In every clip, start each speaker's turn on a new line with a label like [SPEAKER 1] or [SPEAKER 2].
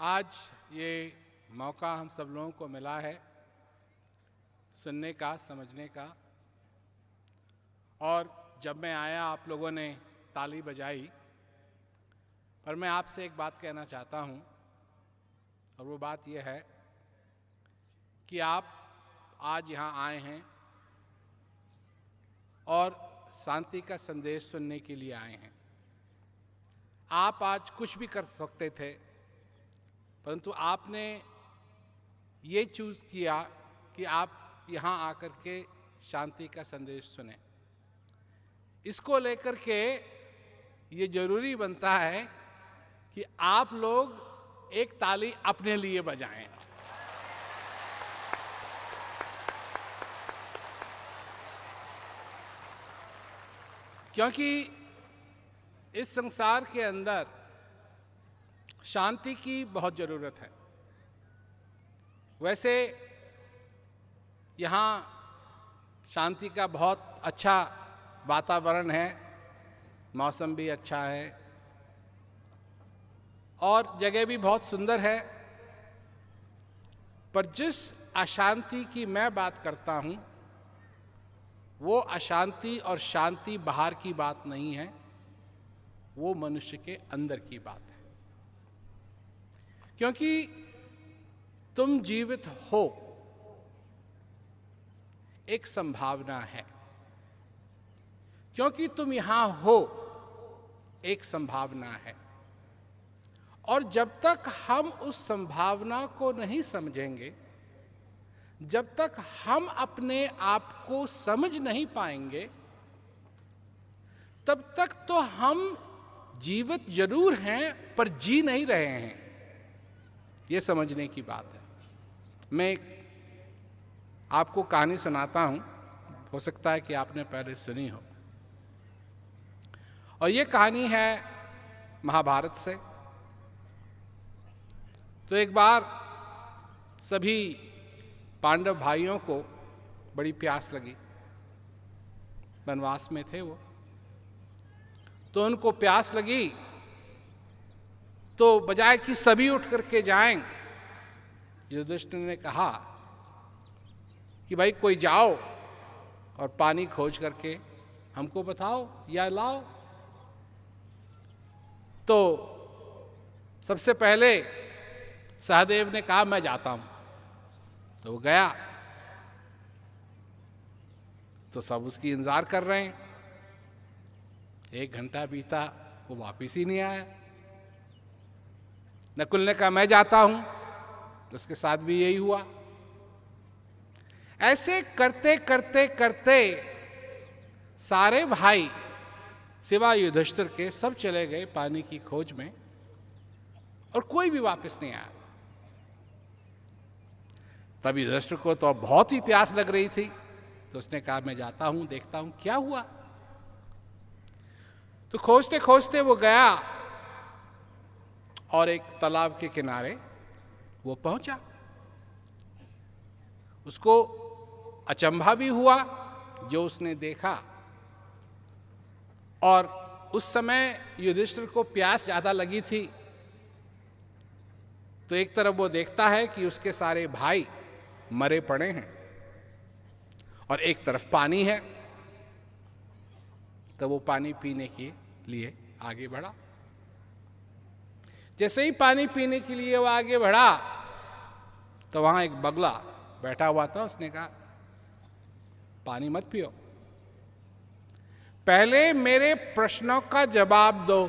[SPEAKER 1] आज ये मौका हम सब लोगों को मिला है सुनने का, समझने का। और जब मैं आया आप लोगों ने ताली बजाई, पर मैं आपसे एक बात कहना चाहता हूँ, और वो बात ये है कि आप आज यहाँ आए हैं और शांति का संदेश सुनने के लिए आए हैं। आप आज कुछ भी कर सकते थे, परंतु आपने ये चूज़ किया कि आप यहाँ आकर के शांति का संदेश सुने। इसको लेकर के ये जरूरी बनता है कि आप लोग एक ताली अपने लिए बजाएं। क्योंकि इस संसार के अंदर शांति की बहुत ज़रूरत है। वैसे यहाँ शांति का बहुत अच्छा वातावरण है, मौसम भी अच्छा है और जगह भी बहुत सुंदर है, पर जिस अशांति की मैं बात करता हूँ वो अशांति और शांति बाहर की बात नहीं है, वो मनुष्य के अंदर की बात है। क्योंकि तुम जीवित हो, एक संभावना है। क्योंकि तुम यहां हो, एक संभावना है। और जब तक हम उस संभावना को नहीं समझेंगे, जब तक हम अपने आप को समझ नहीं पाएंगे, तब तक तो हम जीवित जरूर हैं पर जी नहीं रहे हैं। ये समझने की बात है। मैं आपको कहानी सुनाता हूं, हो सकता है कि आपने पहले सुनी हो। और ये कहानी है महाभारत से। तो एक बार सभी पांडव भाइयों को बड़ी प्यास लगी, वनवास में थे वो, तो उनको प्यास लगी, तो बजाय कि सभी उठ करके जाएं, युधिष्ठिर ने कहा कि भाई कोई जाओ और पानी खोज करके हमको बताओ या लाओ। तो सबसे पहले सहदेव ने कहा मैं जाता हूं। तो वो गया, तो सब उसकी इंतजार कर रहे हैं। 1 घंटा बीता, वो वापिस ही नहीं आया। नकुल ने कहा मैं जाता हूं, तो उसके साथ भी यही हुआ। ऐसे करते करते करते सारे भाई सिवा युधिष्ठिर के सब चले गए पानी की खोज में, और कोई भी वापस नहीं आया। तब युधिष्ठिर को तो बहुत ही प्यास लग रही थी, तो उसने कहा मैं जाता हूं, देखता हूं क्या हुआ। तो खोजते खोजते वो गया और एक तालाब के किनारे वो पहुंचा। उसको अचंभा भी हुआ जो उसने देखा। और उस समय युधिष्ठिर को प्यास ज्यादा लगी थी, तो एक तरफ वो देखता है कि उसके सारे भाई मरे पड़े हैं और एक तरफ पानी है। तो वो पानी पीने के लिए आगे बढ़ा। जैसे ही पानी पीने के लिए वो आगे बढ़ा, तो वहां एक बगला बैठा हुआ था। उसने कहा पानी मत पियो, पहले मेरे प्रश्नों का जवाब दो,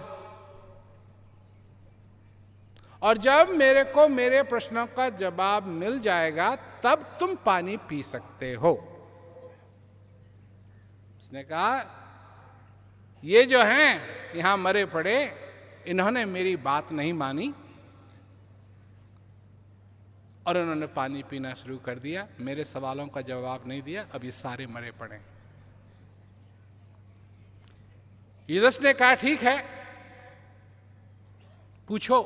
[SPEAKER 1] और जब मेरे प्रश्नों का जवाब मिल जाएगा तब तुम पानी पी सकते हो। उसने कहा ये जो हैं यहां मरे पड़े, इन्होंने मेरी बात नहीं मानी और उन्होंने पानी पीना शुरू कर दिया। मेरे सवालों का जवाब नहीं दिया, अब ये सारे मरे पड़े। युधिष्ठिर ने कहा ठीक है, पूछो।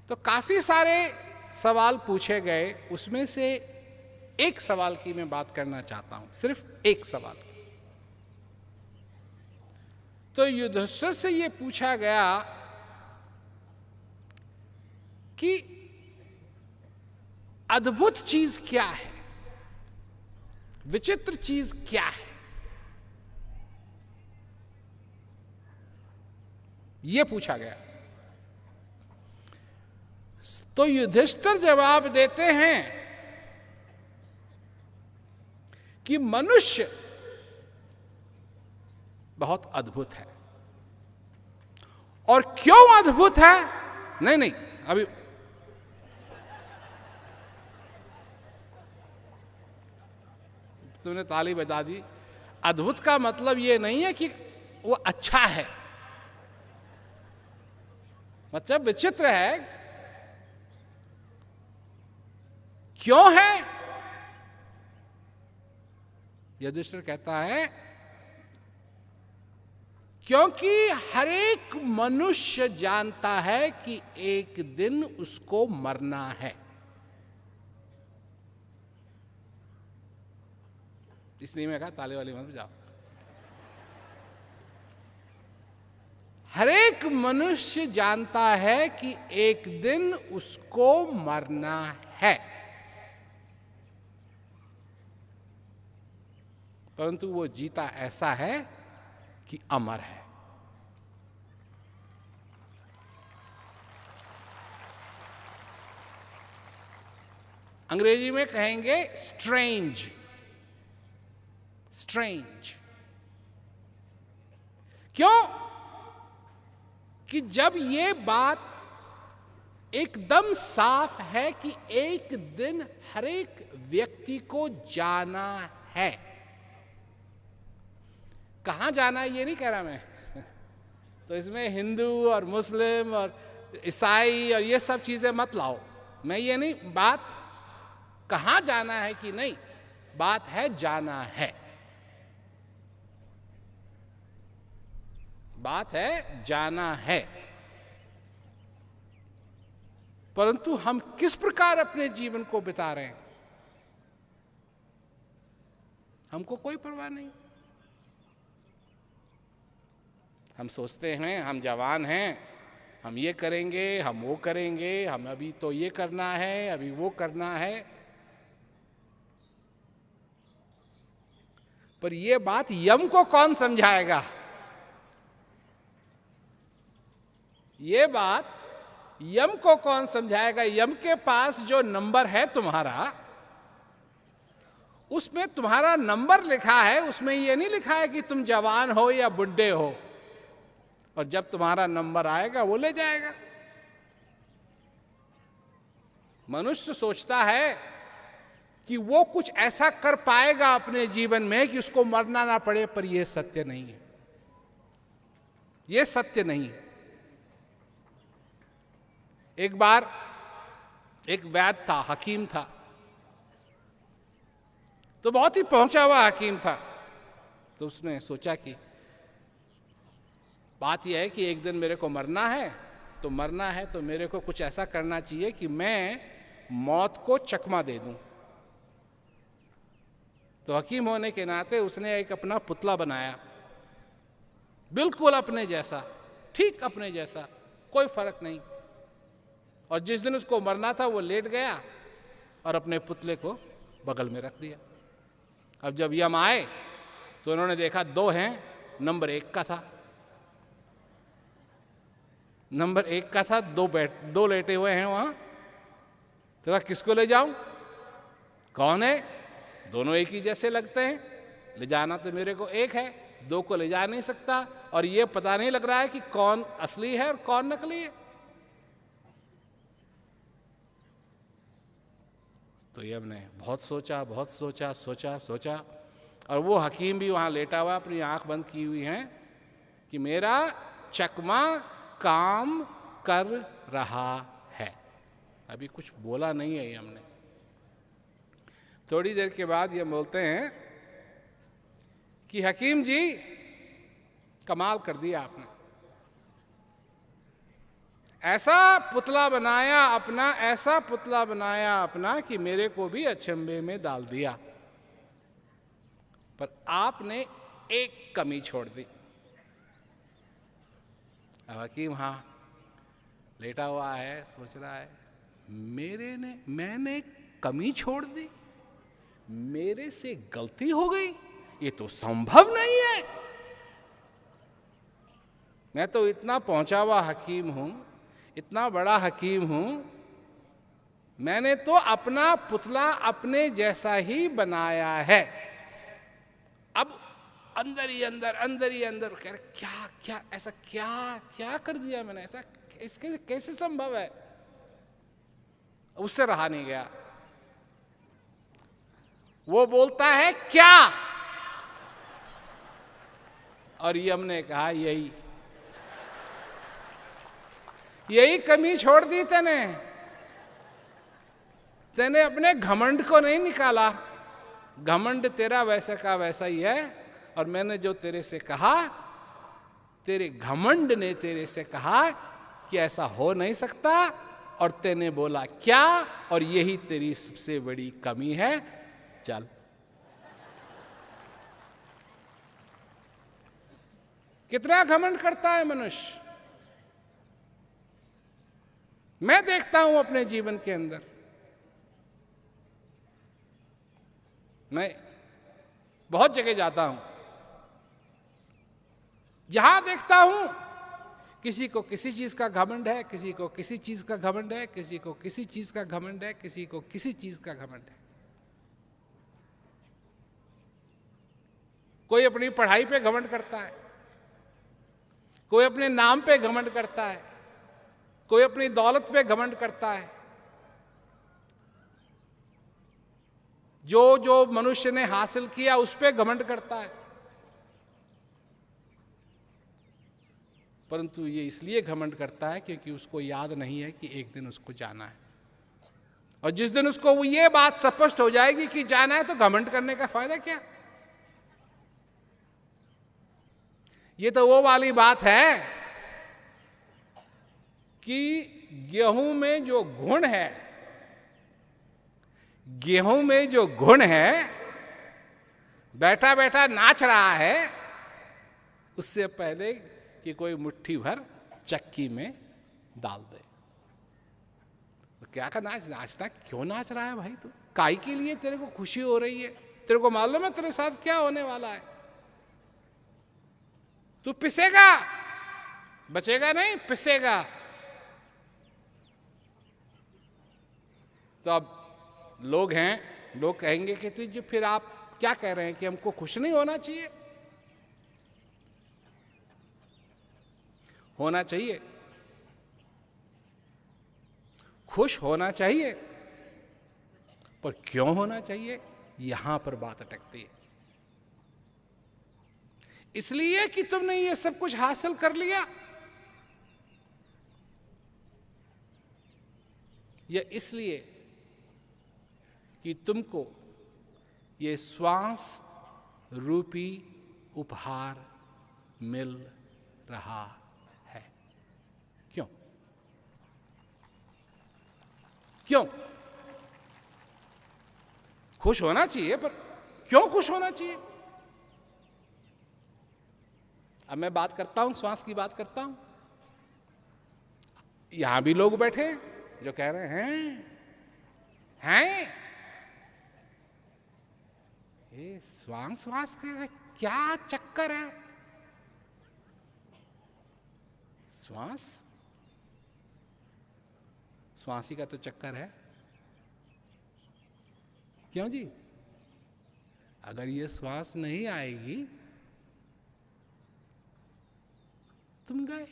[SPEAKER 1] तो काफी सारे सवाल पूछे गए, उसमें से एक सवाल की मैं बात करना चाहता हूं, सिर्फ एक सवाल की। तो युधिष्ठिर से ये पूछा गया कि अद्भुत चीज क्या है, विचित्र चीज क्या है। यह पूछा गया। तो युधिष्ठिर जवाब देते हैं कि मनुष्य बहुत अद्भुत है। और क्यों अद्भुत है? नहीं, अभी तुमने ताली बजा दी। अद्भुत का मतलब यह नहीं है कि वो अच्छा है, मतलब विचित्र है। क्यों है? युधिष्ठिर कहता है क्योंकि हर एक मनुष्य जानता है कि एक दिन उसको मरना है। इसलिए मैं कहा ताली वाली मत बजाओ। हर एक मनुष्य जानता है कि एक दिन उसको मरना है, परंतु वो जीता ऐसा है कि अमर है। अंग्रेजी में कहेंगे स्ट्रेंज। स्ट्रेंज क्यों? कि जब ये बात एकदम साफ है कि एक दिन हर एक व्यक्ति को जाना है। कहां जाना है ये नहीं कह रहा मैं तो इसमें हिंदू और मुस्लिम और ईसाई और ये सब चीजें मत लाओ। मैं ये नहीं, बात कहां जाना है कि नहीं, बात है जाना है। बात है जाना है। परंतु हम किस प्रकार अपने जीवन को बिता रहे हैं, हमको कोई परवाह नहीं। हम सोचते हैं हम जवान हैं, हम ये करेंगे, हम वो करेंगे, हम अभी तो ये करना है, अभी वो करना है। पर ये बात यम को कौन समझाएगा? ये बात यम को कौन समझाएगा? यम के पास जो नंबर है तुम्हारा, उसमें तुम्हारा नंबर लिखा है, उसमें ये नहीं लिखा है कि तुम जवान हो या बुढ़े हो। और जब तुम्हारा नंबर आएगा वो ले जाएगा। मनुष्य सोचता है कि वो कुछ ऐसा कर पाएगा अपने जीवन में कि उसको मरना ना पड़े, पर यह सत्य नहीं है। यह सत्य नहीं। एक बार एक वैद्य था, हकीम था, तो बहुत ही पहुंचा हुआ हकीम था। तो उसने सोचा कि बात यह है कि एक दिन मेरे को मरना है, तो मरना है तो मेरे को कुछ ऐसा करना चाहिए कि मैं मौत को चकमा दे दूं। तो हकीम होने के नाते उसने एक अपना पुतला बनाया, बिल्कुल अपने जैसा, ठीक अपने जैसा, कोई फर्क नहीं। और जिस दिन उसको मरना था वो लेट गया और अपने पुतले को बगल में रख दिया। अब जब यम आए तो उन्होंने देखा दो हैं, नंबर 1 का था, नंबर 1 का था, दो लेटे हुए हैं वहां। तो कहा किसको ले जाऊं? कौन है? दोनों एक ही जैसे लगते हैं, ले जाना तो मेरे को एक है, दो को ले जा नहीं सकता। और ये पता नहीं लग रहा है कि कौन असली है और कौन नकली है। तो ये हमने बहुत सोचा, बहुत सोचा, सोचा सोचा। और वो हकीम भी वहां लेटा हुआ, अपनी आंख बंद की हुई है कि मेरा चकमा काम कर रहा है। अभी कुछ बोला नहीं है ये हमने। थोड़ी देर के बाद ये बोलते हैं कि हकीम जी कमाल कर दिया आपने, ऐसा पुतला बनाया अपना, ऐसा पुतला बनाया अपना कि मेरे को भी अचंभे में डाल दिया। पर आपने एक कमी छोड़ दी। अब हकीम हाँ लेटा हुआ है, सोच रहा है मैंने कमी छोड़ दी, मेरे से गलती हो गई, ये तो संभव नहीं है। मैं तो इतना पहुंचा हुआ हकीम हूं, इतना बड़ा हकीम हूं, मैंने तो अपना पुतला अपने जैसा ही बनाया है। अब अंदर ही अंदर कह रहे क्या ऐसा क्या कर दिया मैंने, ऐसा इसके कैसे संभव है। उससे रहा नहीं गया, वो बोलता है क्या, और यम ने कहा यही कमी छोड़ दी तेने अपने घमंड को नहीं निकाला। घमंड तेरा वैसा का वैसा ही है, और मैंने जो तेरे से कहा, तेरे घमंड ने तेरे से कहा कि ऐसा हो नहीं सकता, और तेने बोला क्या, और यही तेरी सबसे बड़ी कमी है। चल, कितना घमंड करता है मनुष्य। मैं देखता हूं अपने जीवन के अंदर, मैं बहुत जगह जाता हूं, जहां देखता हूं किसी को किसी चीज का घमंड है, किसी को किसी चीज का घमंड है, किसी को किसी चीज का घमंड है, किसी को किसी चीज का घमंड है। कोई अपनी पढ़ाई पे घमंड करता है, कोई अपने नाम पे घमंड करता है, कोई अपनी दौलत पे घमंड करता है। जो मनुष्य ने हासिल किया उस पे घमंड करता है, परंतु ये इसलिए घमंड करता है क्योंकि उसको याद नहीं है कि एक दिन उसको जाना है। और जिस दिन उसको वो ये बात स्पष्ट हो जाएगी कि जाना है, तो घमंड करने का फायदा क्या। ये तो वो वाली बात है कि गेहूं में जो गुण है, गेहूं में जो गुण है, बैठा बैठा नाच रहा है, उससे पहले कि कोई मुट्ठी भर चक्की में डाल दे। तो क्या का नाचना क्यों नाच रहा है भाई? तू काई के लिए तेरे को खुशी हो रही है? तेरे को मालूम है तेरे साथ क्या होने वाला है? तू पिसेगा, बचेगा नहीं, पिसेगा। तो अब लोग हैं, लोग कहेंगे कि तुझे फिर आप क्या कह रहे हैं कि हमको खुश नहीं होना चाहिए? होना चाहिए, खुश होना चाहिए, पर क्यों होना चाहिए, यहां पर बात अटकती है। इसलिए कि तुमने ये सब कुछ हासिल कर लिया, या इसलिए कि तुमको ये श्वास रूपी उपहार मिल रहा है? क्यों? क्यों? खुश होना चाहिए, पर क्यों खुश होना चाहिए? अब मैं बात करता हूं, श्वास की बात करता हूं। यहां भी लोग बैठे जो कह रहे हैं ये श्वास का क्या चक्कर है? श्वास ही का तो चक्कर है। क्यों जी? अगर ये श्वास नहीं आएगी, तुम गए,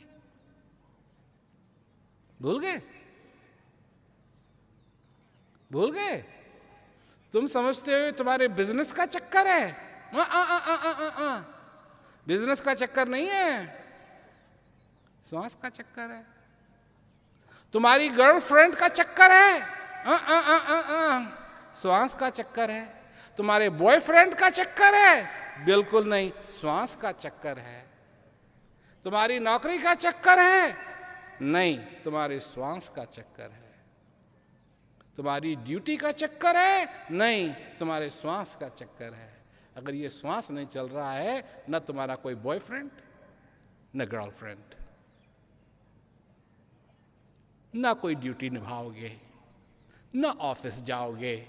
[SPEAKER 1] भूल गए, भूल गए। तुम समझते हो तुम्हारे बिजनेस का चक्कर है? बिजनेस का चक्कर नहीं है, श्वास का चक्कर है। तुम्हारी गर्लफ्रेंड का चक्कर है? श्वास का चक्कर है। तुम्हारे बॉयफ्रेंड का चक्कर है? बिल्कुल नहीं, श्वास का चक्कर है। तुम्हारी नौकरी का चक्कर है? नहीं, तुम्हारे श्वास का चक्कर है। तुम्हारी ड्यूटी का चक्कर है? नहीं, तुम्हारे श्वास का चक्कर है। अगर ये श्वास नहीं चल रहा है, न तुम्हारा कोई बॉयफ्रेंड, न गर्लफ्रेंड, न कोई ड्यूटी निभाओगे, न ऑफिस जाओगे,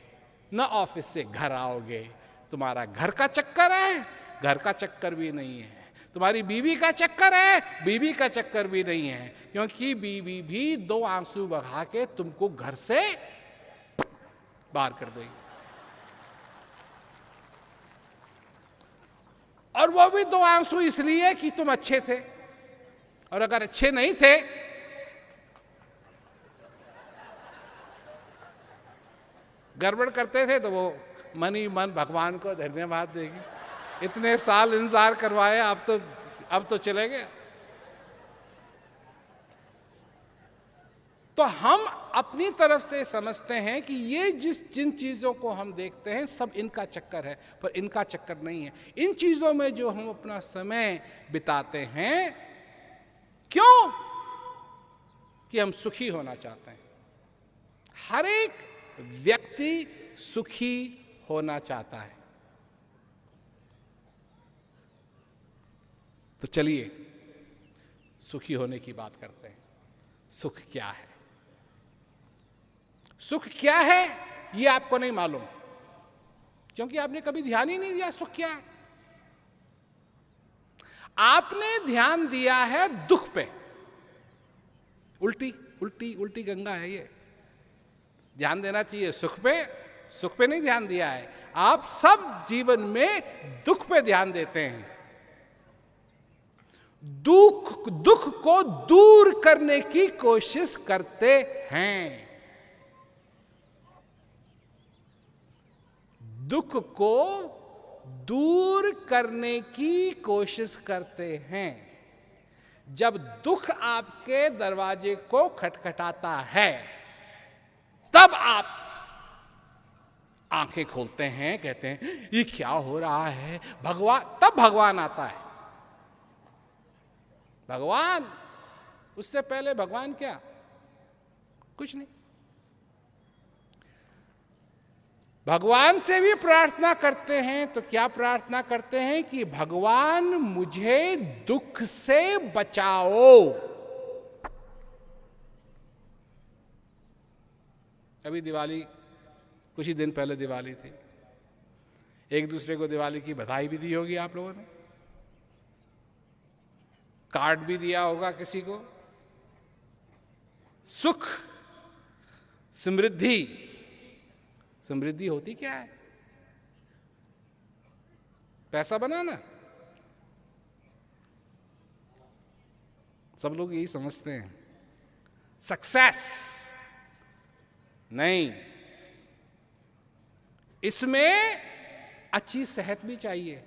[SPEAKER 1] न ऑफिस से घर आओगे। तुम्हारा घर का चक्कर है, घर का चक्कर भी नहीं है। तुम्हारी बीवी का चक्कर है, बीवी का चक्कर भी नहीं है, क्योंकि बीवी भी 2 आंसू बहा के तुमको घर से बाहर कर देगी। और वो भी 2 आंसू इसलिए कि तुम अच्छे थे, और अगर अच्छे नहीं थे गड़बड़ करते थे तो वो मन ही मन भगवान को धन्यवाद देगी। इतने साल इंतजार करवाए, अब तो चले गए। तो हम अपनी तरफ से समझते हैं कि ये जिन चीजों को हम देखते हैं सब इनका चक्कर है, पर इनका चक्कर नहीं है। इन चीजों में जो हम अपना समय बिताते हैं, क्यों? कि हम सुखी होना चाहते हैं। हर एक व्यक्ति सुखी होना चाहता है। तो चलिए सुखी होने की बात करते हैं। सुख क्या है? सुख क्या है ये आपको नहीं मालूम, क्योंकि आपने कभी ध्यान ही नहीं दिया सुख क्या है। आपने ध्यान दिया है दुख पे। उल्टी उल्टी उल्टी गंगा है ये। ध्यान देना चाहिए सुख पे नहीं ध्यान दिया है। आप सब जीवन में दुख पे ध्यान देते हैं। दुख को दूर करने की कोशिश करते हैं। दुख को दूर करने की कोशिश करते हैं। जब दुख आपके दरवाजे को खटखटाता है, तब आप आंखें खोलते हैं, कहते हैं ये क्या हो रहा है तब भगवान आता है। भगवान, उससे पहले भगवान क्या? कुछ नहीं। भगवान से भी प्रार्थना करते हैं तो क्या प्रार्थना करते हैं कि भगवान मुझे दुख से बचाओ। अभी दिवाली, कुछ ही दिन पहले दिवाली थी। एक दूसरे को दिवाली की बधाई भी दी होगी आप लोगों ने, कार्ड भी दिया होगा किसी को। सुख, समृद्धि। समृद्धि होती क्या है? पैसा बनाना। सब लोग यही समझते हैं। सक्सेस नहीं, इसमें अच्छी सेहत भी चाहिए।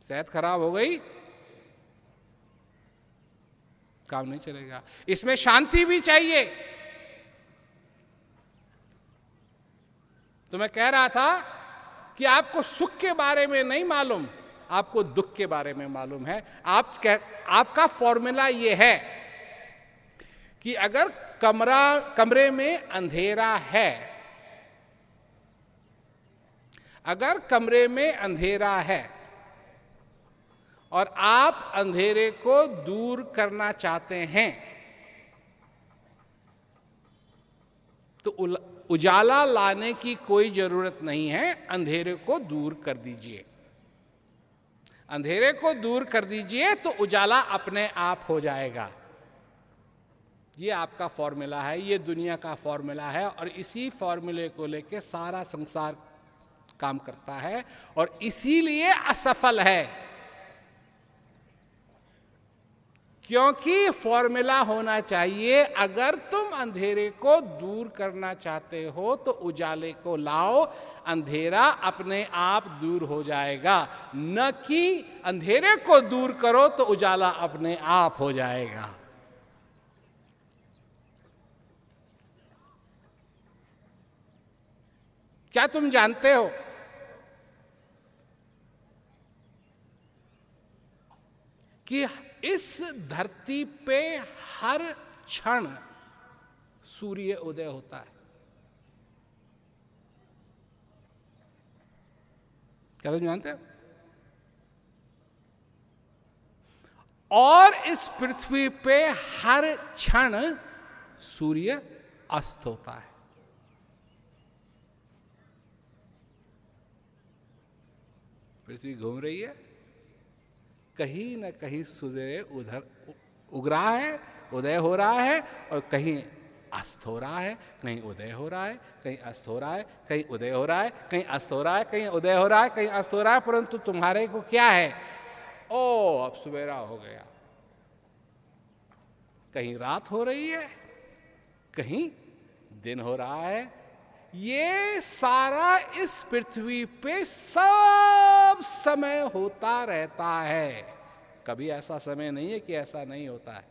[SPEAKER 1] सेहत खराब हो गई काम नहीं चलेगा। इसमें शांति भी चाहिए। तो मैं कह रहा था कि आपको सुख के बारे में नहीं मालूम, आपको दुख के बारे में मालूम है। आपका फॉर्मूला ये है कि अगर कमरे में अंधेरा है, अगर कमरे में अंधेरा है और आप अंधेरे को दूर करना चाहते हैं, तो उजाला लाने की कोई जरूरत नहीं है। अंधेरे को दूर कर दीजिए। अंधेरे को दूर कर दीजिए तो उजाला अपने आप हो जाएगा। ये आपका फॉर्मूला है, ये दुनिया का फॉर्मूला है, और इसी फॉर्मूले को लेके सारा संसार काम करता है और इसीलिए असफल है। क्योंकि फॉर्मूला होना चाहिए, अगर तुम अंधेरे को दूर करना चाहते हो तो उजाले को लाओ, अंधेरा अपने आप दूर हो जाएगा। न कि अंधेरे को दूर करो तो उजाला अपने आप हो जाएगा। क्या तुम जानते हो कि इस धरती पे हर क्षण सूर्य उदय होता है? क्या तुम जानते हो? और इस पृथ्वी पे हर क्षण सूर्य अस्त होता है। पृथ्वी घूम रही है, कहीं न कहीं सूर्य उधर उग रहा है, उदय हो रहा है, और कहीं अस्त हो रहा है, कहीं उदय हो रहा है, कहीं अस्त हो रहा है, कहीं उदय हो रहा है, कहीं अस्त हो रहा है, कहीं उदय हो रहा है, कहीं अस्त हो रहा है, परंतु तुम्हारे को क्या है? ओ, अब सवेरा हो गया। कहीं रात हो रही है, कहीं दिन हो रहा है। ये सारा इस पृथ्वी पे सब समय होता रहता है। कभी ऐसा समय नहीं है कि ऐसा नहीं होता है।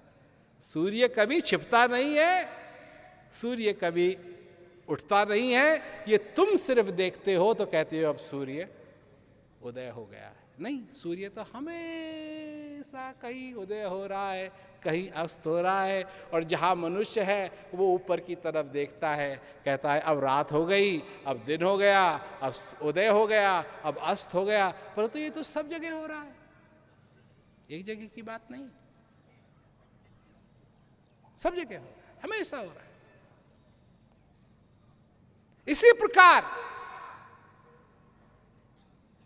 [SPEAKER 1] सूर्य कभी छिपता नहीं है, सूर्य कभी उठता नहीं है। ये तुम सिर्फ देखते हो तो कहते हो अब सूर्य उदय हो गया है। नहीं, सूर्य तो हमेशा कहीं उदय हो रहा है, कहीं अस्त हो रहा है। और जहाँ मनुष्य है वो ऊपर की तरफ देखता है, कहता है अब रात हो गई, अब दिन हो गया, अब उदय हो गया, अब अस्त हो गया। परंतु ये तो सब जगह हो रहा है, एक जगह की बात नहीं, सब जगह हो रहा है, हमेशा हो रहा है। इसी प्रकार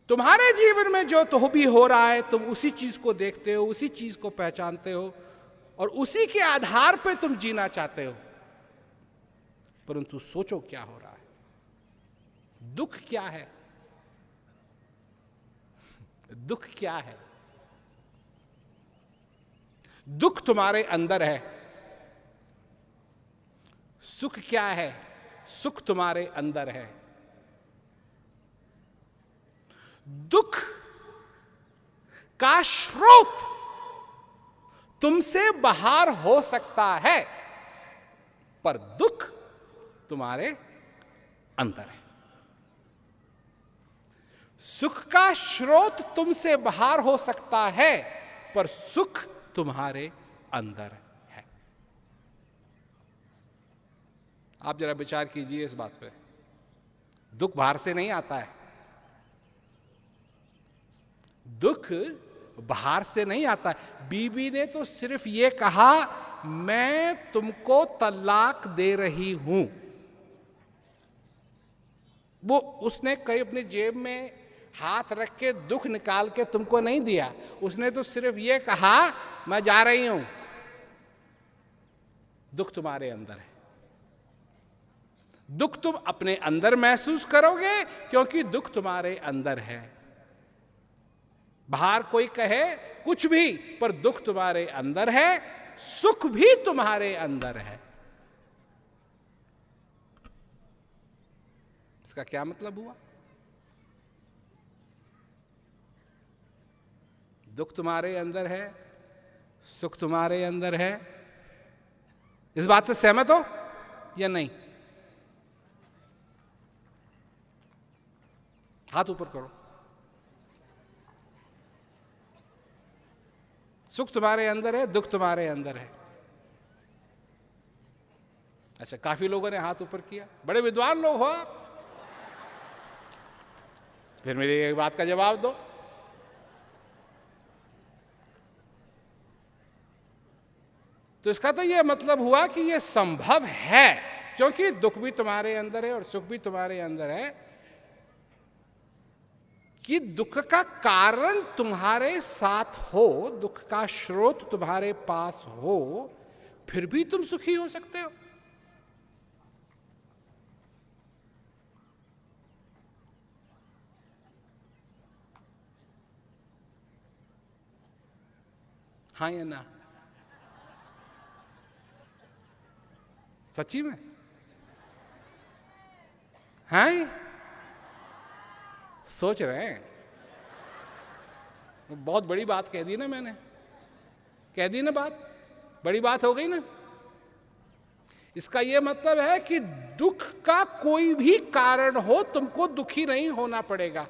[SPEAKER 1] तुम्हारे जीवन में जो तो भी हो रहा है, तुम उसी चीज को देखते हो, उसी चीज को पहचानते हो, और उसी के आधार पर तुम जीना चाहते हो। परंतु सोचो क्या हो रहा है, दुख क्या है? दुख क्या है? दुख तुम्हारे अंदर है। सुख क्या है? सुख तुम्हारे अंदर है। दुख का स्रोत तुमसे बाहर हो सकता है, पर दुख तुम्हारे अंदर है। सुख का स्रोत तुमसे बाहर हो सकता है, पर सुख तुम्हारे अंदर है। आप जरा विचार कीजिए इस बात पे। दुख बाहर से नहीं आता है, दुख बाहर से नहीं आता है। बीबी ने तो सिर्फ ये कहा मैं तुमको तलाक दे रही हूं, वो उसने कहीं अपनी जेब में हाथ रख के दुख निकाल के तुमको नहीं दिया। उसने तो सिर्फ ये कहा मैं जा रही हूं। दुख तुम्हारे अंदर है। दुख तुम अपने अंदर महसूस करोगे, क्योंकि दुख तुम्हारे अंदर है। बाहर कोई कहे कुछ भी, पर दुख तुम्हारे अंदर है, सुख भी तुम्हारे अंदर है। इसका क्या मतलब हुआ? दुख तुम्हारे अंदर है, सुख तुम्हारे अंदर है। इस बात से सहमत हो या नहीं? हाथ ऊपर करो। सुख तुम्हारे अंदर है, दुख तुम्हारे अंदर है। अच्छा, काफी लोगों ने हाथ ऊपर किया, बड़े विद्वान लोग हो आप। फिर मेरी एक बात का जवाब दो। तो इसका तो यह मतलब हुआ कि यह संभव है, क्योंकि दुख भी तुम्हारे अंदर है और सुख भी तुम्हारे अंदर है, कि दुख का कारण तुम्हारे साथ हो, दुख का स्रोत तुम्हारे पास हो, फिर भी तुम सुखी हो सकते हो। हाँ या ना? सच्ची में? हाँ, सोच रहे हैं? बहुत बड़ी बात कह दी ना मैंने, कह दी ना बात, बड़ी बात हो गई ना। इसका यह मतलब है कि दुख का कोई भी कारण हो, तुमको दुखी नहीं होना पड़ेगा।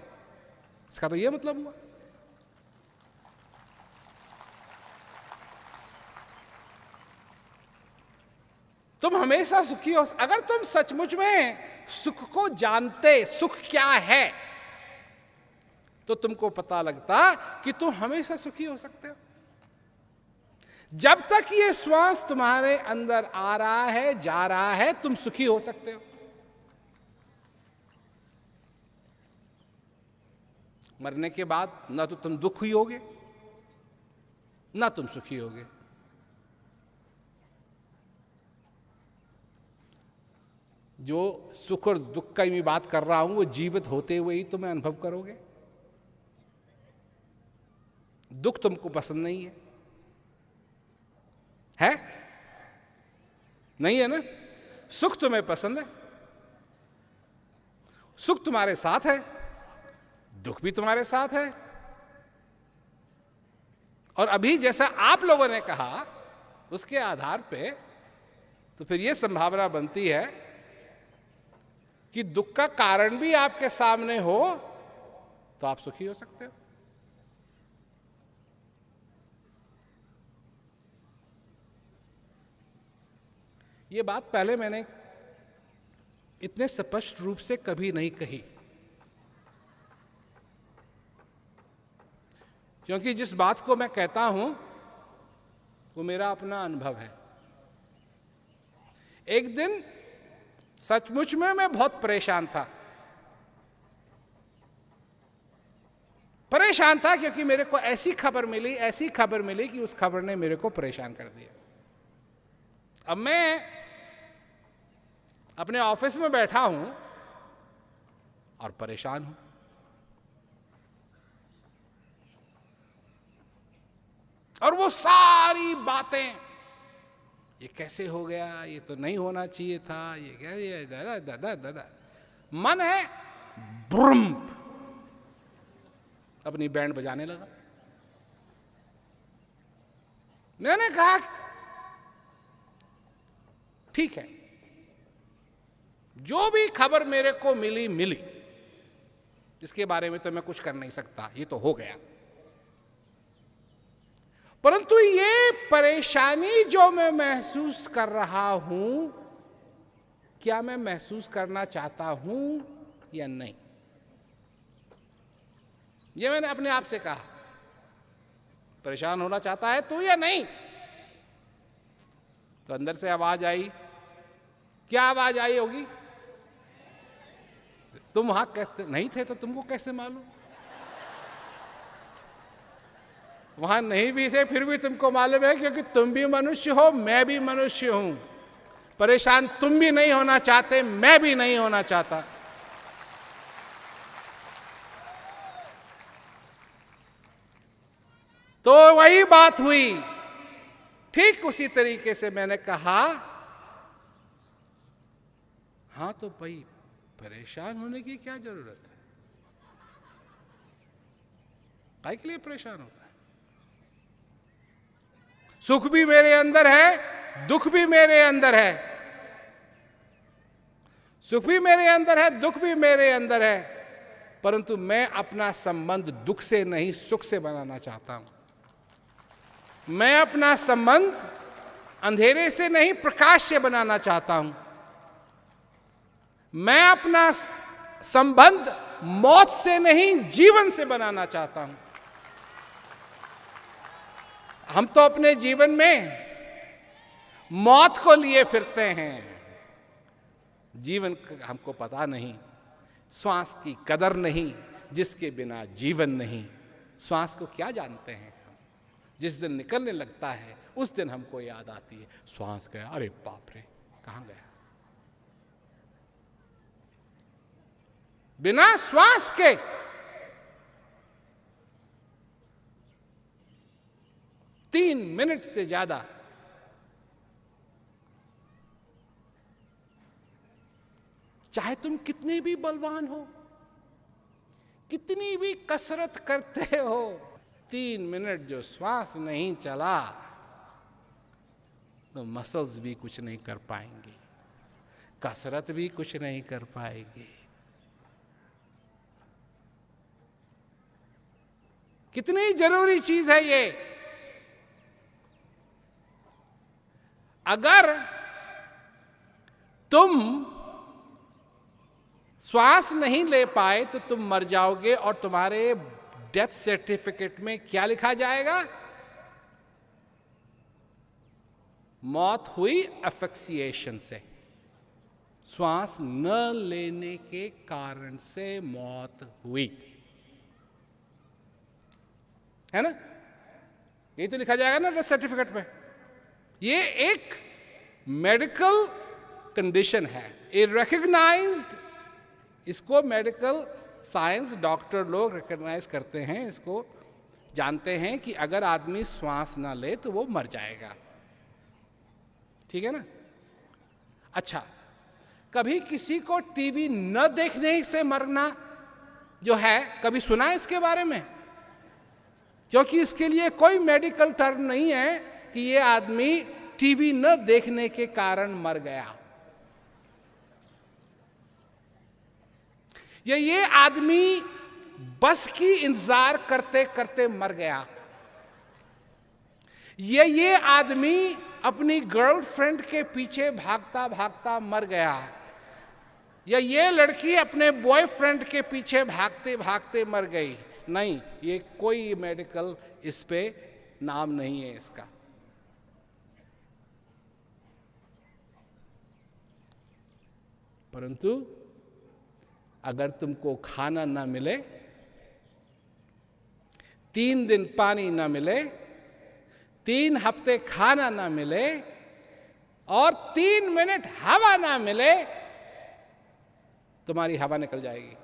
[SPEAKER 1] इसका तो यह मतलब हुआ। तुम हमेशा सुखी हो। अगर तुम सचमुच में सुख को जानते, सुख क्या है, तो तुमको पता लगता कि तुम हमेशा सुखी हो सकते हो। जब तक ये श्वास तुम्हारे अंदर आ रहा है, जा रहा है, तुम सुखी हो सकते हो। मरने के बाद ना तो तुम दुखी होगे ना तुम सुखी होगे। जो सुख और दुख का मैं बात कर रहा हूं वो जीवित होते हुए ही तुम अनुभव करोगे। दुख तुमको पसंद नहीं है? नहीं है ना? सुख तुम्हें पसंद है, सुख तुम्हारे साथ है, दुख भी तुम्हारे साथ है। और अभी जैसा आप लोगों ने कहा उसके आधार पे तो फिर यह संभावना बनती है कि दुख का कारण भी आपके सामने हो तो आप सुखी हो सकते हो। ये बात पहले मैंने इतने स्पष्ट रूप से कभी नहीं कही, क्योंकि जिस बात को मैं कहता हूं वो मेरा अपना अनुभव है। एक दिन सचमुच में मैं बहुत परेशान था क्योंकि मेरे को ऐसी खबर मिली कि उस खबर ने मेरे को परेशान कर दिया। अब मैं अपने ऑफिस में बैठा हूं और परेशान हूं। और वो सारी बातें, ये कैसे हो गया, ये तो नहीं होना चाहिए था, ये क्या, ये दादा मन है ब्रुम अपनी बैंड बजाने लगा। मैंने कहा ठीक है, जो भी खबर मेरे को मिली, इसके बारे में तो मैं कुछ कर नहीं सकता, ये तो हो गया। परंतु ये परेशानी जो मैं महसूस कर रहा हूं, क्या मैं महसूस करना चाहता हूं या नहीं? ये मैंने अपने आप से कहा। परेशान होना चाहता है तू या नहीं? तो अंदर से आवाज आई। क्या आवाज आई होगी? तुम वहां कैसे नहीं थे तो तुमको कैसे मालूम? वहां नहीं भी थे फिर भी तुमको मालूम है, क्योंकि तुम भी मनुष्य हो, मैं भी मनुष्य हूं। परेशान तुम भी नहीं होना चाहते, मैं भी नहीं होना चाहता। तो वही बात हुई। ठीक उसी तरीके से मैंने कहा, हाँ तो भाई परेशान होने की क्या जरूरत है? काहे के लिए परेशान होता है? सुख भी मेरे अंदर है, दुख भी मेरे अंदर है। सुख भी मेरे अंदर है, दुख भी मेरे अंदर है, परंतु मैं अपना संबंध दुख से नहीं सुख से बनाना चाहता हूं। मैं अपना संबंध अंधेरे से नहीं प्रकाश से बनाना चाहता हूं। मैं अपना संबंध मौत से नहीं जीवन से बनाना चाहता हूं। हम तो अपने जीवन में मौत को लिए फिरते हैं, जीवन हमको पता नहीं, श्वास की कदर नहीं, जिसके बिना जीवन नहीं। श्वास को क्या जानते हैं हम? जिस दिन निकलने लगता है उस दिन हमको याद आती है, श्वास गया, अरे बाप रे कहां गया। बिना श्वास के तीन मिनट से ज्यादा चाहे तुम कितने भी बलवान हो, कितनी भी कसरत करते हो, 3 मिनट जो श्वास नहीं चला तो मसल्स भी कुछ नहीं कर पाएंगे, कसरत भी कुछ नहीं कर पाएगी। कितनी जरूरी चीज है ये। अगर तुम श्वास नहीं ले पाए तो तुम मर जाओगे, और तुम्हारे डेथ सर्टिफिकेट में क्या लिखा जाएगा? मौत हुई एफिक्सिएशन से, श्वास न लेने के कारण से मौत हुई। है ना? यही तो लिखा जाएगा ना डेथ सर्टिफिकेट में। ये एक मेडिकल कंडीशन है, ए रिकग्नाइज्ड, इसको मेडिकल साइंस डॉक्टर लोग रिकग्नाइज करते हैं, इसको जानते हैं कि अगर आदमी श्वास ना ले तो वो मर जाएगा। ठीक है ना? अच्छा, कभी किसी को टीवी न देखने से मरना जो है, कभी सुना है इसके बारे में? क्योंकि इसके लिए कोई मेडिकल टर्म नहीं है कि ये आदमी टीवी न देखने के कारण मर गया, या ये आदमी बस की इंतजार करते करते मर गया, ये आदमी अपनी गर्लफ्रेंड के पीछे भागता भागता मर गया, या ये लड़की अपने बॉयफ्रेंड के पीछे भागते भागते मर गई। नहीं, ये कोई मेडिकल इस पे नाम नहीं है इसका। परंतु अगर तुमको खाना ना मिले, 3 दिन पानी ना मिले, 3 हफ्ते खाना ना मिले और 3 मिनट हवा ना मिले, तुम्हारी हवा निकल जाएगी।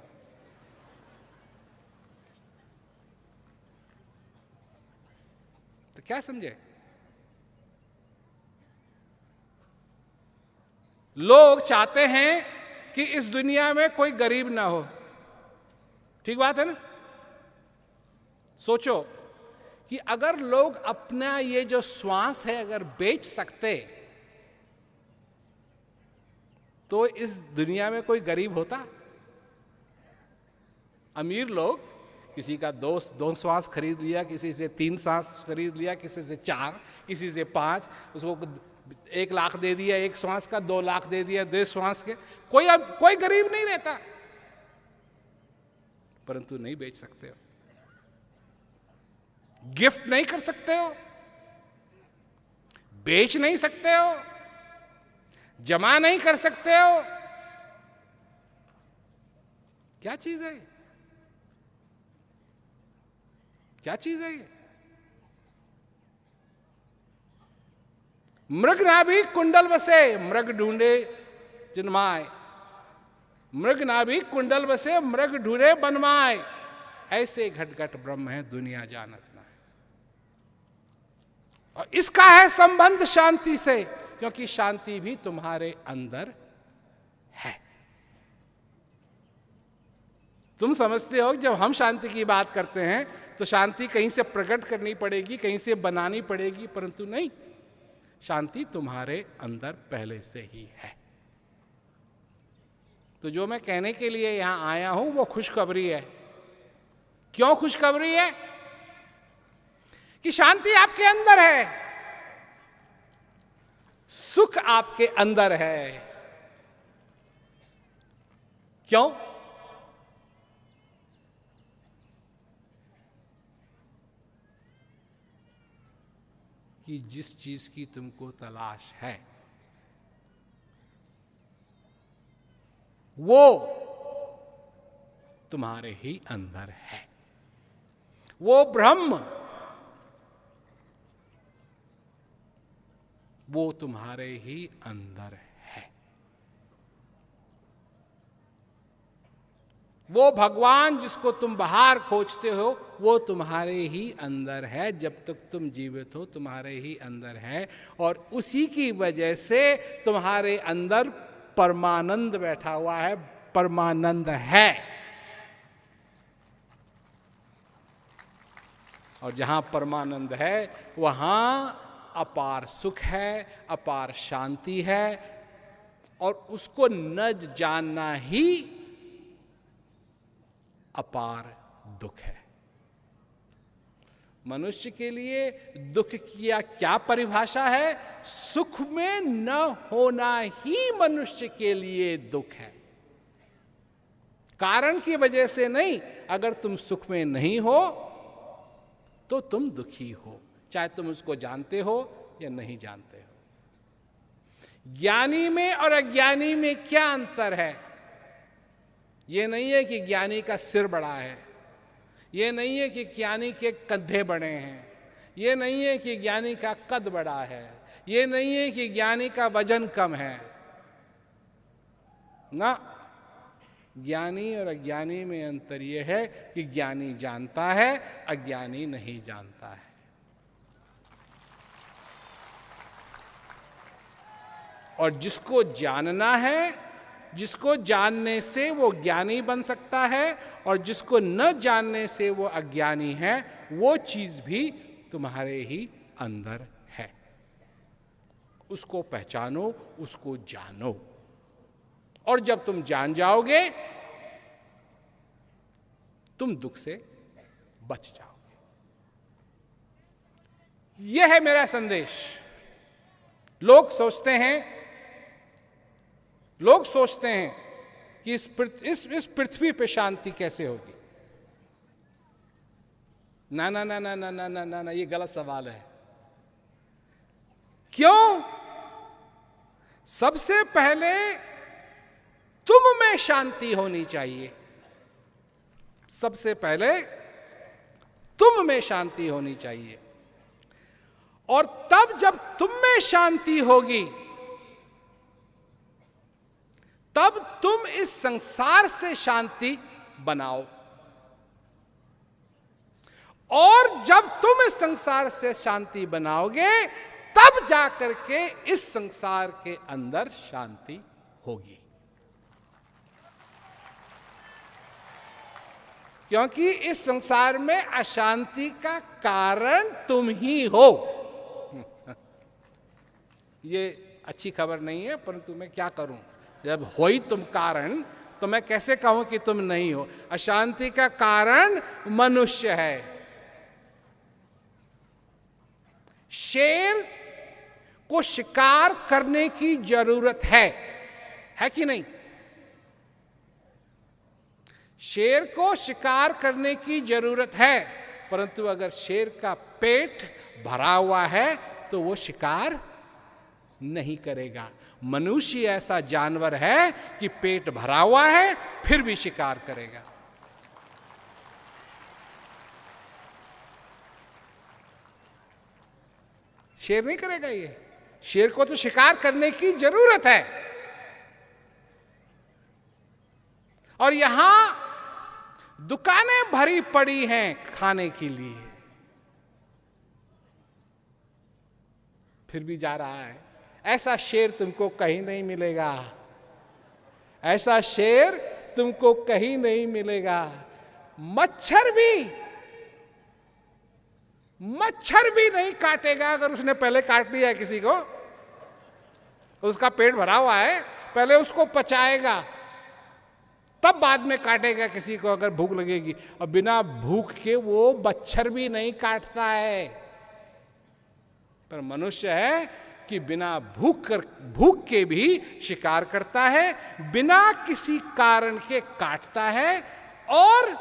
[SPEAKER 1] तो क्या समझे? लोग चाहते हैं कि इस दुनिया में कोई गरीब ना हो। ठीक बात है ना? सोचो कि अगर लोग अपना ये जो श्वास है अगर बेच सकते तो इस दुनिया में कोई गरीब होता? अमीर लोग किसी का 2 श्वास खरीद लिया, किसी से 3 श्वास खरीद लिया, किसी से 4, किसी से 5, उसको 1 लाख दे दिया 1 श्वास का, 2 लाख दे दिया 2 श्वास के। कोई गरीब नहीं रहता। परंतु नहीं बेच सकते हो, गिफ्ट नहीं कर सकते हो, बेच नहीं सकते हो, जमा नहीं कर सकते हो। क्या चीज है? क्या चीज है ये? मृग नाभि कुंडल बसे मृग ढूंढे जन्माए, मृग नाभि कुंडल बसे मृग ढूंढे बनमाए, ऐसे घट ब्रह्म है दुनिया जानत ना है। और इसका है संबंध शांति से, क्योंकि शांति भी तुम्हारे अंदर है। तुम समझते हो जब हम शांति की बात करते हैं तो शांति कहीं से प्रकट करनी पड़ेगी, कहीं से बनानी पड़ेगी, परंतु नहीं, शांति तुम्हारे अंदर पहले से ही है। तो जो मैं कहने के लिए यहां आया हूं वो खुशखबरी है। क्यों खुशखबरी है? कि शांति आपके अंदर है, सुख आपके अंदर है। क्यों? कि जिस चीज की तुमको तलाश है वो तुम्हारे ही अंदर है। वो ब्रह्म, वो तुम्हारे ही अंदर है। वो भगवान जिसको तुम बाहर खोजते हो वो तुम्हारे ही अंदर है। जब तक तुम जीवित हो तुम्हारे ही अंदर है, और उसी की वजह से तुम्हारे अंदर परमानंद बैठा हुआ है, परमानंद है। और जहां परमानंद है वहां अपार सुख है, अपार शांति है, और उसको न जानना ही अपार दुख है। मनुष्य के लिए दुख की क्या परिभाषा है? सुख में न होना ही मनुष्य के लिए दुख है, कारण की वजह से नहीं। अगर तुम सुख में नहीं हो तो तुम दुखी हो, चाहे तुम उसको जानते हो या नहीं जानते हो। ज्ञानी में और अज्ञानी में क्या अंतर है? यह नहीं है कि ज्ञानी का सिर बड़ा है, ये नहीं है कि ज्ञानी के कंधे बड़े हैं, ये नहीं है कि ज्ञानी का कद बड़ा है, ये नहीं है कि ज्ञानी का वजन कम है ना। ज्ञानी और अज्ञानी में अंतर यह है कि ज्ञानी जानता है, अज्ञानी नहीं जानता है। और जिसको जानना है, जिसको जानने से वो ज्ञानी बन सकता है, और जिसको न जानने से वो अज्ञानी है, वो चीज भी तुम्हारे ही अंदर है। उसको पहचानो, उसको जानो, और जब तुम जान जाओगे तुम दुख से बच जाओगे। यह है मेरा संदेश। लोग सोचते हैं कि इस पृथ्वी पे शांति कैसे होगी। ना ना ना ना ना ना ना ना ना, ये गलत सवाल है। क्यों? सबसे पहले तुम में शांति होनी चाहिए। सबसे पहले तुम में शांति होनी चाहिए, और तब जब तुम में शांति होगी, तब तुम इस संसार से शांति बनाओ। और जब तुम इस संसार से शांति बनाओगे, तब जाकर के इस संसार के अंदर शांति होगी। क्योंकि इस संसार में अशांति का कारण तुम ही हो। ये अच्छी खबर नहीं है, परंतु मैं क्या करूं, जब हो ही तुम कारण, तो मैं कैसे कहूं कि तुम नहीं हो। अशांति का कारण मनुष्य है। शेर को शिकार करने की जरूरत है कि नहीं? शेर को शिकार करने की जरूरत है, परंतु अगर शेर का पेट भरा हुआ है तो वो शिकार नहीं करेगा। मनुष्य ऐसा जानवर है कि पेट भरा हुआ है फिर भी शिकार करेगा। शेर नहीं करेगा ये। शेर को तो शिकार करने की जरूरत है। और यहां दुकानें भरी पड़ी हैं खाने के लिए, फिर भी जा रहा है। ऐसा शेर तुमको कहीं नहीं मिलेगा। ऐसा शेर तुमको कहीं नहीं मिलेगा। मच्छर भी नहीं काटेगा। अगर उसने पहले काट लिया है किसी को, उसका पेट भरा हुआ है, पहले उसको पचाएगा, तब बाद में काटेगा किसी को अगर भूख लगेगी। और बिना भूख के वो मच्छर भी नहीं काटता है। पर मनुष्य है कि बिना भूख के भी शिकार करता है, बिना किसी कारण के काटता है। और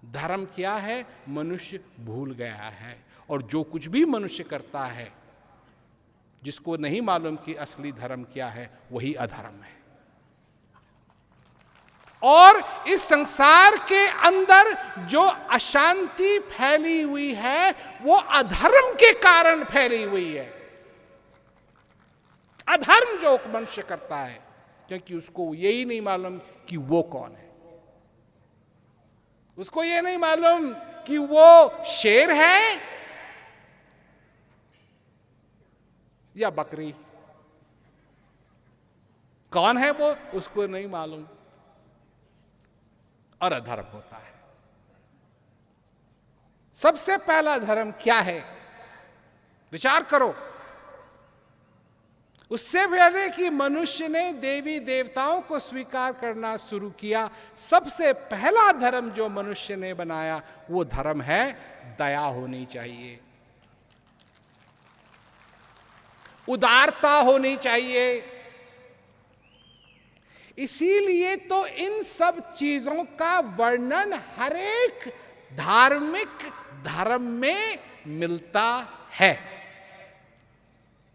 [SPEAKER 1] धर्म क्या है, मनुष्य भूल गया है। और जो कुछ भी मनुष्य करता है, जिसको नहीं मालूम कि असली धर्म क्या है, वही अधर्म है। और इस संसार के अंदर जो अशांति फैली हुई है, वो अधर्म के कारण फैली हुई है। अधर्म जो मनुष्य करता है, क्योंकि उसको यही नहीं मालूम कि वो कौन है। उसको ये नहीं मालूम कि वो शेर है या बकरी। कौन है वो, उसको नहीं मालूम। और अधर्म होता है। सबसे पहला धर्म क्या है, विचार करो। उससे पहले कि मनुष्य ने देवी देवताओं को स्वीकार करना शुरू किया, सबसे पहला धर्म जो मनुष्य ने बनाया, वो धर्म है दया होनी चाहिए, उदारता होनी चाहिए। इसीलिए तो इन सब चीजों का वर्णन हर एक धार्मिक धर्म में मिलता है।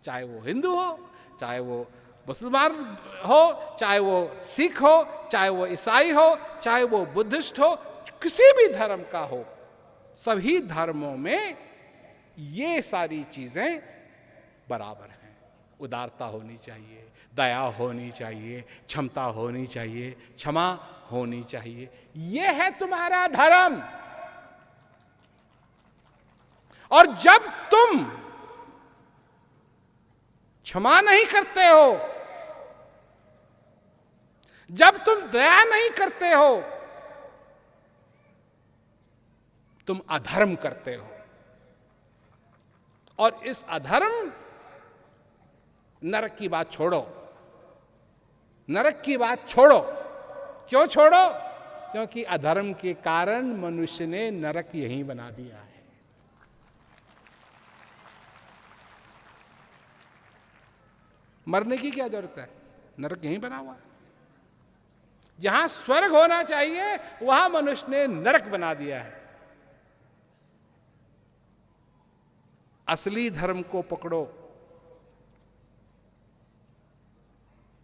[SPEAKER 1] चाहे वो हिंदू हो, चाहे वो मुसलमान हो, चाहे वो सिख हो, चाहे वो ईसाई हो, चाहे वो बुद्धिस्ट हो, किसी भी धर्म का हो, सभी धर्मों में ये सारी चीजें बराबर हैं। उदारता होनी चाहिए, दया होनी चाहिए, क्षमता होनी चाहिए, क्षमा होनी चाहिए। ये है तुम्हारा धर्म। और जब तुम क्षमा नहीं करते हो, जब तुम दया नहीं करते हो, तुम अधर्म करते हो। और इस अधर्म, नरक की बात छोड़ो, नरक की बात छोड़ो। क्यों छोड़ो? क्योंकि अधर्म के कारण मनुष्य ने नरक यहीं बना दिया है। मरने की क्या जरूरत है? नरक यहीं बना हुआ है। जहां स्वर्ग होना चाहिए वहां मनुष्य ने नरक बना दिया है। असली धर्म को पकड़ो,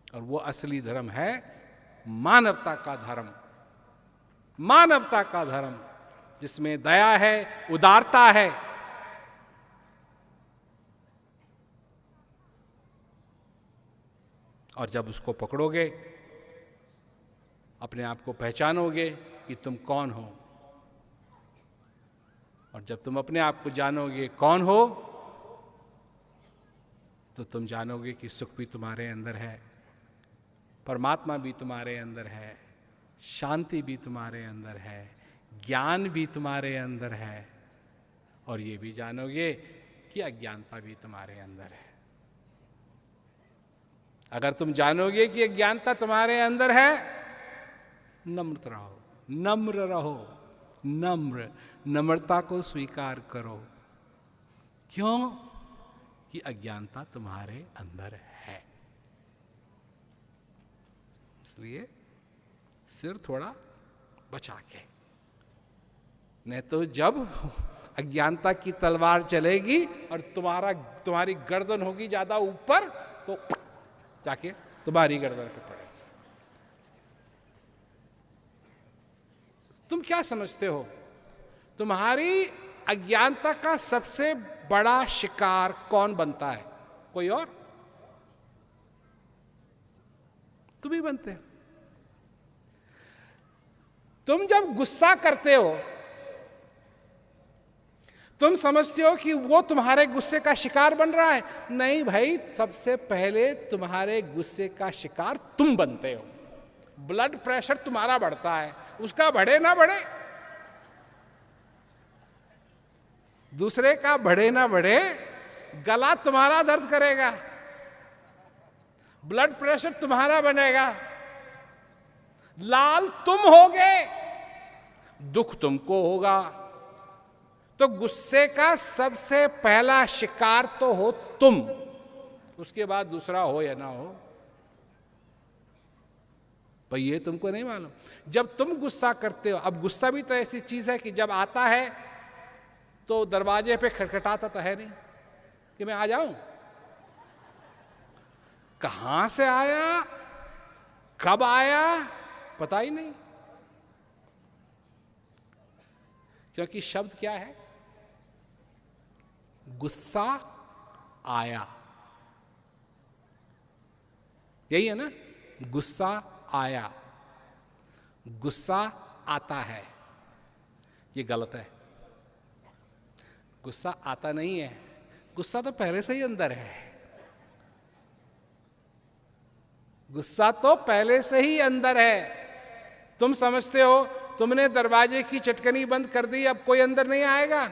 [SPEAKER 1] और वो असली धर्म है मानवता का धर्म। मानवता का धर्म जिसमें दया है, उदारता है। और जब उसको पकड़ोगे, अपने आप को पहचानोगे कि तुम कौन हो, और जब तुम अपने आप को जानोगे कौन हो, तो तुम जानोगे कि सुख भी तुम्हारे अंदर है, परमात्मा भी तुम्हारे अंदर है, शांति भी तुम्हारे अंदर है, ज्ञान भी तुम्हारे अंदर है, और ये भी जानोगे कि अज्ञानता भी तुम्हारे अंदर है। अगर तुम जानोगे कि अज्ञानता तुम्हारे अंदर है, नम्र रहो, नम्र रहो, नम्र, नम्रता को स्वीकार करो। क्यों? कि अज्ञानता तुम्हारे अंदर है। इसलिए सिर थोड़ा बचा के, नहीं तो जब अज्ञानता की तलवार चलेगी और तुम्हारी गर्दन होगी ज्यादा ऊपर, तो जाके तुम्हारी गर्दन पे पड़ेगी। तुम क्या समझते हो? तुम्हारी अज्ञानता का सबसे बड़ा शिकार कौन बनता है? कोई और? तुम ही बनते हो। तुम जब गुस्सा करते हो, तुम समझते हो कि वो तुम्हारे गुस्से का शिकार बन रहा है। नहीं भाई, सबसे पहले तुम्हारे गुस्से का शिकार तुम बनते हो। ब्लड प्रेशर तुम्हारा बढ़ता है, उसका बढ़े ना बढ़े, दूसरे का बढ़े ना बढ़े, गला तुम्हारा दर्द करेगा, ब्लड प्रेशर तुम्हारा बनेगा, लाल तुम होगे, दुख तुमको होगा। तो गुस्से का सबसे पहला शिकार तो हो तुम, उसके बाद दूसरा हो या ना हो, पर ये तुमको नहीं मालूम। जब तुम गुस्सा करते हो, अब गुस्सा भी तो ऐसी चीज है कि जब आता है तो दरवाजे पे खटखटाता तो है नहीं कि मैं आ जाऊं। कहां से आया, कब आया, पता ही नहीं। क्योंकि शब्द क्या है? गुस्सा आया, यही है ना? गुस्सा आया, गुस्सा आता है, ये गलत है। गुस्सा आता नहीं है, गुस्सा तो पहले से ही अंदर है। गुस्सा तो पहले से ही अंदर है। तुम समझते हो तुमने दरवाजे की चटकनी बंद कर दी, अब कोई अंदर नहीं आएगा।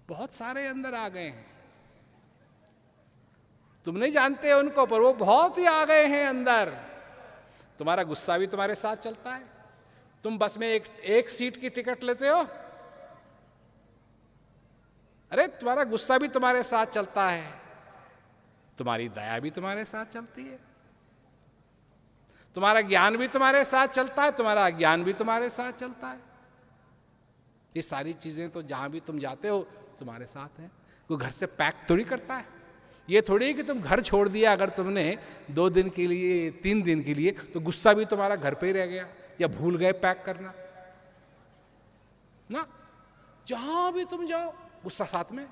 [SPEAKER 1] बहुत सारे अंदर आ गए हैं, तुम नहीं जानते उनको, पर वो बहुत ही आ गए हैं अंदर। तुम्हारा गुस्सा भी तुम्हारे साथ चलता है। तुम बस में एक सीट की टिकट लेते हो, अरे तुम्हारा गुस्सा भी तुम्हारे साथ चलता है, तुम्हारी दया भी तुम्हारे साथ चलती है, तुम्हारा ज्ञान भी तुम्हारे साथ चलता है, तुम्हारा अज्ञान भी तुम्हारे साथ चलता है। ये सारी चीजें तो जहां भी तुम जाते हो तुम्हारे साथ हैं। कोई घर से पैक थोड़ी करता है, ये थोड़ी है कि तुम घर छोड़ दिया अगर तुमने 2 दिन के लिए 3 दिन के लिए, तो गुस्सा भी तुम्हारा घर पे ही रह गया या भूल गए पैक करना ना। जहां भी तुम जाओ गुस्सा साथ में,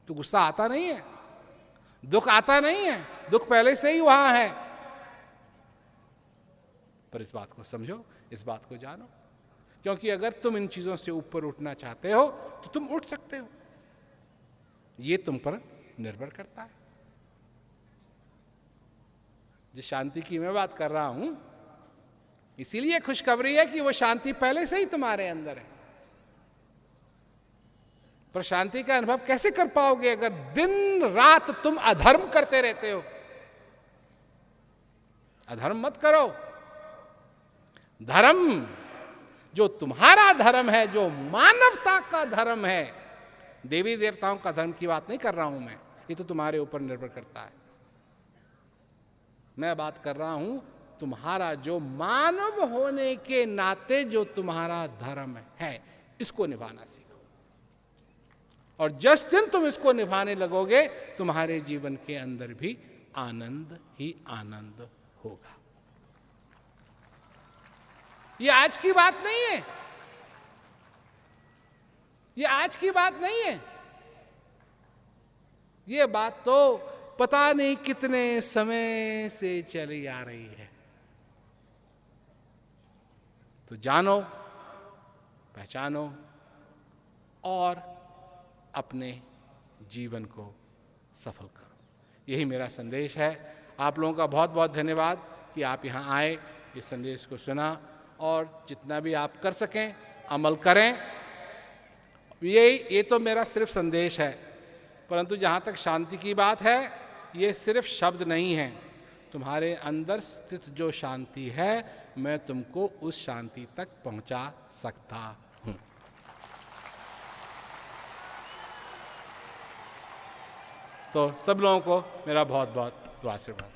[SPEAKER 1] तो गुस्सा आता नहीं है, दुख आता नहीं है, दुख पहले से ही वहां है। पर इस बात को समझो, इस बात को जानो, क्योंकि अगर तुम इन चीजों से ऊपर उठना चाहते हो तो तुम उठ सकते हो, ये तुम पर निर्भर करता है। जिस शांति की मैं बात कर रहा हूं, इसीलिए खुशखबरी है कि वो शांति पहले से ही तुम्हारे अंदर है। पर शांति का अनुभव कैसे कर पाओगे अगर दिन रात तुम अधर्म करते रहते हो? अधर्म मत करो। धर्म, जो तुम्हारा धर्म है, जो मानवता का धर्म है, देवी देवताओं का धर्म की बात नहीं कर रहा हूं मैं, ये तो तुम्हारे ऊपर निर्भर करता है। मैं बात कर रहा हूं तुम्हारा जो मानव होने के नाते जो तुम्हारा धर्म है, इसको निभाना सीखो। और जिस दिन तुम इसको निभाने लगोगे, तुम्हारे जीवन के अंदर भी आनंद ही आनंद होगा। ये आज की बात नहीं है, ये आज की बात नहीं है, ये बात तो पता नहीं कितने समय से चली आ रही है। तो जानो, पहचानो और अपने जीवन को सफल करो। यही मेरा संदेश है। आप लोगों का बहुत बहुत धन्यवाद कि आप यहाँ आए, इस संदेश को सुना और जितना भी आप कर सकें अमल करें। ये तो मेरा सिर्फ संदेश है, परंतु जहाँ तक शांति की बात है, ये सिर्फ शब्द नहीं है। तुम्हारे अंदर स्थित जो शांति है, मैं तुमको उस शांति तक पहुँचा सकता हूँ। तो सब लोगों को मेरा बहुत बहुत आशीर्वाद।